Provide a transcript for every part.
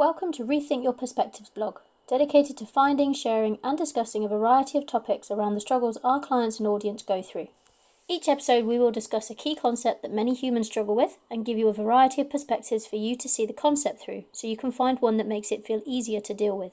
Welcome to Rethink Your Perspectives blog, dedicated to finding, sharing and discussing a variety of topics around the struggles our clients and audience go through. Each episode we will discuss a key concept that many humans struggle with and give you a variety of perspectives for you to see the concept through, so you can find one that makes it feel easier to deal with.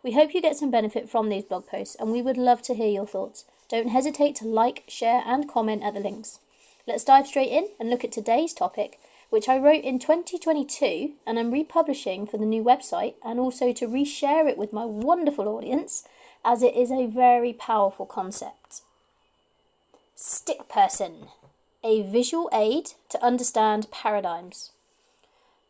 We hope you get some benefit from these blog posts and we would love to hear your thoughts. Don't hesitate to like, share and comment at the links. Let's dive straight in and look at today's topic, which I wrote in 2022 and I'm republishing for the new website and also to reshare it with my wonderful audience, as it is a very powerful concept. Stick person, a visual aid to understand paradigms.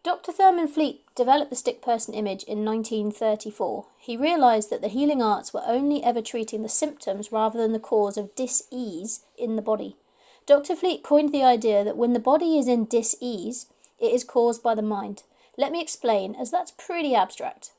Dr. Thurman developed the stick person image in 1934. He realised that the healing arts were only ever treating the symptoms rather than the cause of dis-ease in the body. Dr. Fleet coined the idea that when the body is in dis-ease, it is caused by the mind. Let me explain, as that's pretty abstract.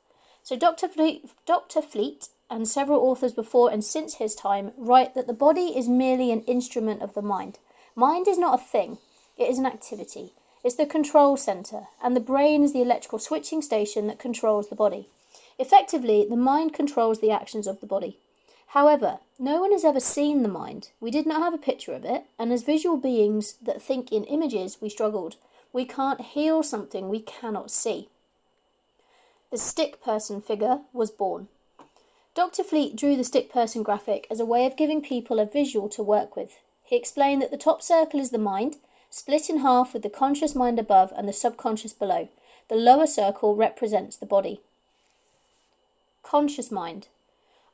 So Dr. Fleet and several authors before and since his time write that the body is merely an instrument of the mind. Mind is not a thing, it is an activity. It's the control centre, and the brain is the electrical switching station that controls the body. Effectively, the mind controls the actions of the body. However, no one has ever seen the mind. We did not have a picture of it, and as visual beings that think in images, we struggled. We can't heal something we cannot see. The stick person figure was born. Dr. Fleet drew the stick person graphic as a way of giving people a visual to work with. He explained that the top circle is the mind, split in half with the conscious mind above and the subconscious below. The lower circle represents the body. Conscious mind.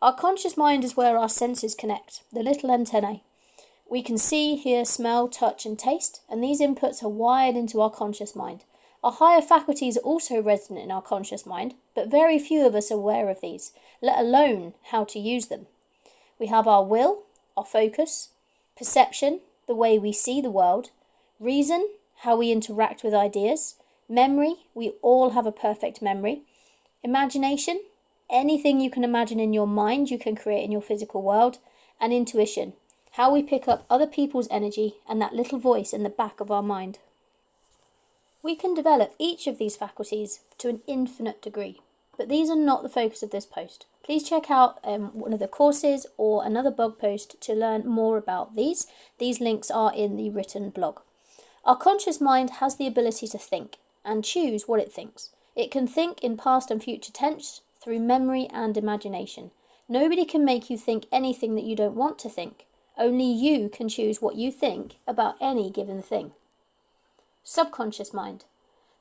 Our conscious mind is where our senses connect, the little antennae. We can see, hear, smell, touch and taste, and these inputs are wired into our conscious mind. Our higher faculties are also resident in our conscious mind, but very few of us are aware of these, let alone how to use them. We have our will, our focus, perception, the way we see the world, reason, how we interact with ideas, memory, we all have a perfect memory, imagination, anything you can imagine in your mind you can create in your physical world, and intuition, how we pick up other people's energy and that little voice in the back of our mind. We can develop each of these faculties to an infinite degree, but these are not the focus of this post. Please check out one of the courses or another blog post to learn more about these. These links are in the written blog. Our conscious mind has the ability to think and choose what it thinks. It can think in past and future tense through memory and imagination. Nobody can make you think anything that you don't want to think. Only you can choose what you think about any given thing. Subconscious mind.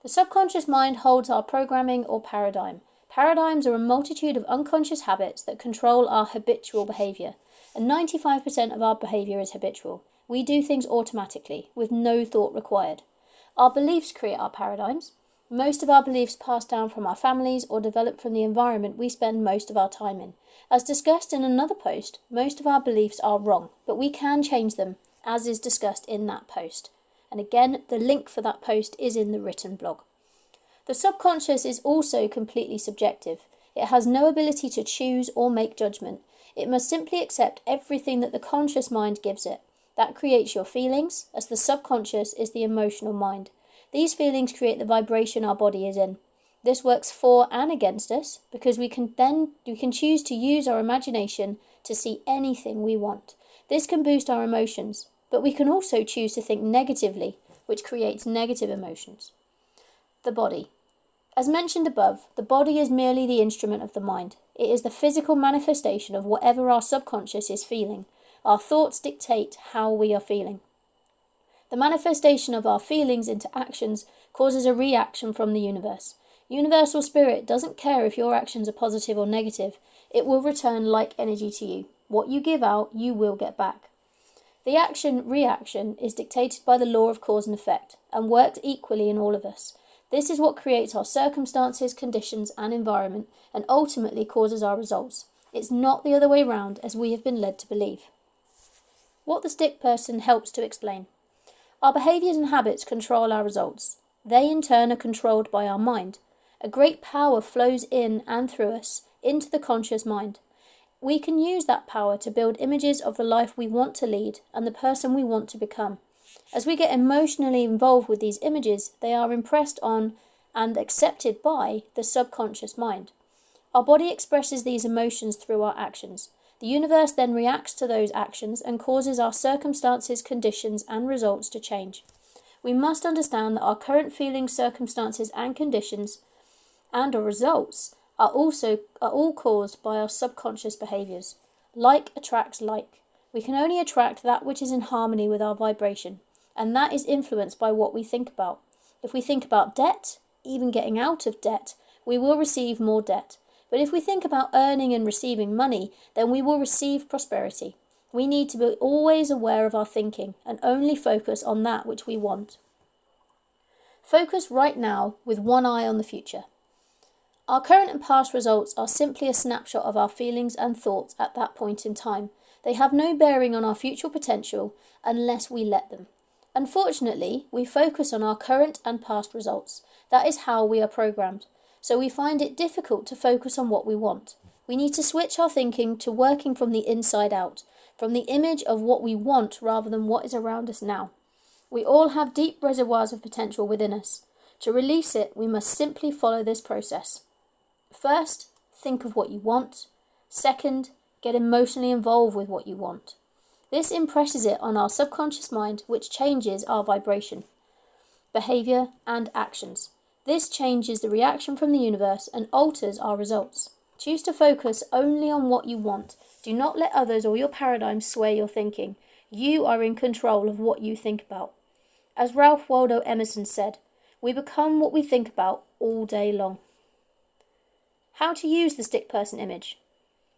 The subconscious mind holds our programming or paradigm. Paradigms are a multitude of unconscious habits that control our habitual behaviour, and 95% of our behaviour is habitual. We do things automatically, with no thought required. Our beliefs create our paradigms. Most of our beliefs pass down from our families or develop from the environment we spend most of our time in. As discussed in another post, most of our beliefs are wrong, but we can change them, as is discussed in that post. And again, the link for that post is in the written blog. The subconscious is also completely subjective. It has no ability to choose or make judgment. It must simply accept everything that the conscious mind gives it. That creates your feelings, as the subconscious is the emotional mind. These feelings create the vibration our body is in. This works for and against us, because we can choose to use our imagination to see anything we want. This can boost our emotions, but we can also choose to think negatively, which creates negative emotions. The body. As mentioned above, the body is merely the instrument of the mind. It is the physical manifestation of whatever our subconscious is feeling. Our thoughts dictate how we are feeling. The manifestation of our feelings into actions causes a reaction from the universe. Universal Spirit doesn't care if your actions are positive or negative. It will return like energy to you. What you give out, you will get back. The action-reaction is dictated by the law of cause and effect and works equally in all of us. This is what creates our circumstances, conditions and environment and ultimately causes our results. It's not the other way round as we have been led to believe. What the stick person helps to explain. Our behaviours and habits control our results. They in turn are controlled by our mind. A great power flows in and through us into the conscious mind. We can use that power to build images of the life we want to lead and the person we want to become. As we get emotionally involved with these images, they are impressed on and accepted by the subconscious mind. Our body expresses these emotions through our actions. The universe then reacts to those actions and causes our circumstances, conditions, and results to change. We must understand that our current feelings, circumstances, and conditions and our results are all caused by our subconscious behaviours. Like attracts like. We can only attract that which is in harmony with our vibration, and that is influenced by what we think about. If we think about debt, even getting out of debt, we will receive more debt. But if we think about earning and receiving money, then we will receive prosperity. We need to be always aware of our thinking and only focus on that which we want. Focus right now with one eye on the future. Our current and past results are simply a snapshot of our feelings and thoughts at that point in time. They have no bearing on our future potential unless we let them. Unfortunately, we focus on our current and past results. That is how we are programmed. So we find it difficult to focus on what we want. We need to switch our thinking to working from the inside out, from the image of what we want rather than what is around us now. We all have deep reservoirs of potential within us. To release it, we must simply follow this process. First, think of what you want. Second, get emotionally involved with what you want. This impresses it on our subconscious mind, which changes our vibration, behaviour, and actions. This changes the reaction from the universe and alters our results. Choose to focus only on what you want. Do not let others or your paradigm sway your thinking. You are in control of what you think about. As Ralph Waldo Emerson said, we become what we think about all day long. How to use the stick person image.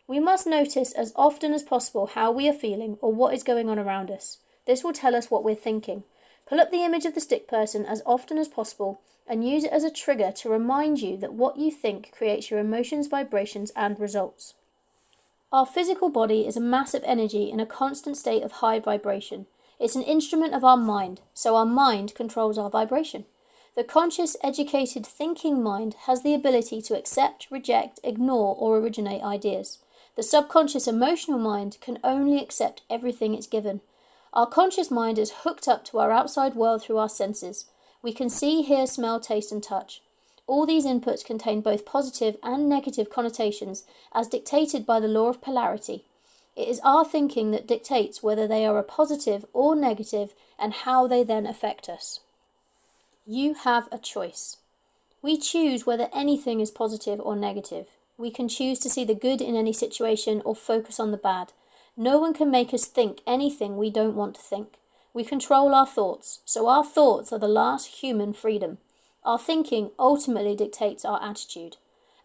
We must notice as often as possible how we are feeling or what is going on around us. This will tell us what we're thinking. Pull up the image of the stick person as often as possible and use it as a trigger to remind you that what you think creates your emotions, vibrations, and results. Our physical body is a massive energy in a constant state of high vibration. It's an instrument of our mind, so our mind controls our vibration. The conscious, educated, thinking mind has the ability to accept, reject, ignore, or originate ideas. The subconscious emotional mind can only accept everything it's given. Our conscious mind is hooked up to our outside world through our senses. We can see, hear, smell, taste, and touch. All these inputs contain both positive and negative connotations as dictated by the law of polarity. It is our thinking that dictates whether they are a positive or negative and how they then affect us. You have a choice. We choose whether anything is positive or negative. We can choose to see the good in any situation or focus on the bad. No one can make us think anything we don't want to think. We control our thoughts, so our thoughts are the last human freedom. Our thinking ultimately dictates our attitude.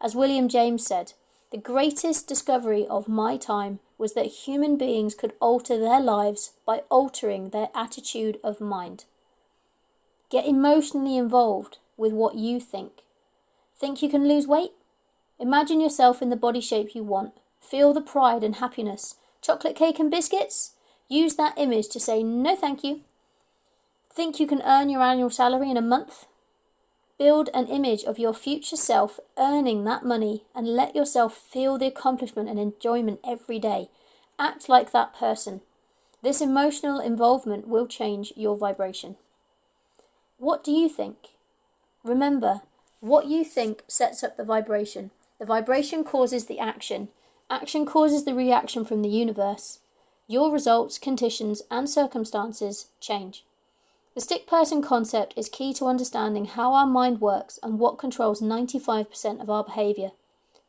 As William James said, the greatest discovery of my time was that human beings could alter their lives by altering their attitude of mind. Get emotionally involved with what you think. Think you can lose weight? Imagine yourself in the body shape you want. Feel the pride and happiness. Chocolate cake and biscuits? Use that image to say no thank you. Think you can earn your annual salary in a month? Build an image of your future self earning that money and let yourself feel the accomplishment and enjoyment every day. Act like that person. This emotional involvement will change your vibration. What do you think? Remember, what you think sets up the vibration. The vibration causes the action. Action causes the reaction from the universe. Your results, conditions, and circumstances change. The stick person concept is key to understanding how our mind works and what controls 95% of our behaviour.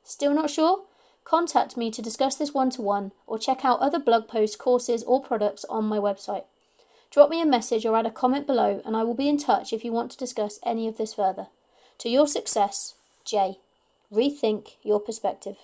Still not sure? Contact me to discuss this one-to-one or check out other blog posts, courses, or products on my website. Drop me a message or add a comment below and I will be in touch if you want to discuss any of this further. To your success, Jay. Rethink your perspective.